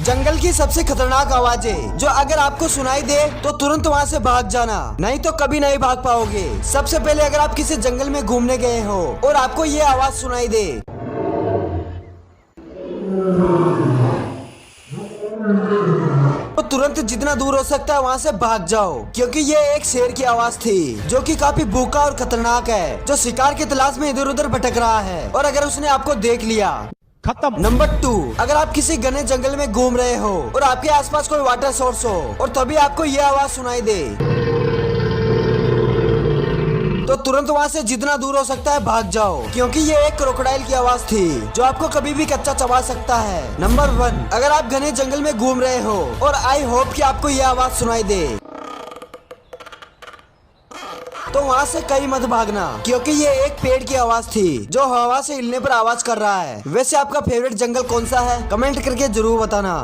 जंगल की सबसे खतरनाक आवाजें जो अगर आपको सुनाई दे तो तुरंत वहाँ से भाग जाना, नहीं तो कभी नहीं भाग पाओगे। सबसे पहले अगर आप किसी जंगल में घूमने गए हो और आपको ये आवाज सुनाई दे तो तुरंत जितना दूर हो सकता है वहाँ से भाग जाओ, क्योंकि ये एक शेर की आवाज थी जो कि काफी भूखा और खतरनाक है, जो शिकार की तलाश में इधर उधर भटक रहा है। और अगर उसने आपको देख लिया खत्म। नंबर 2, अगर आप किसी घने जंगल में घूम रहे हो और आपके आसपास कोई वाटर सोर्स हो और तभी आपको ये आवाज सुनाई दे तो तुरंत वहाँ से जितना दूर हो सकता है भाग जाओ, क्योंकि ये एक क्रोकोडाइल की आवाज थी जो आपको कभी भी कच्चा चबा सकता है। नंबर 1, अगर आप घने जंगल में घूम रहे हो और आई होप कि आपको ये आवाज सुनाई दे तो वहाँ से कहीं मत भागना, क्योंकि ये एक पेड़ की आवाज थी जो हवा से हिलने पर आवाज कर रहा है। वैसे आपका फेवरेट जंगल कौन सा है, कमेंट करके जरूर बताना।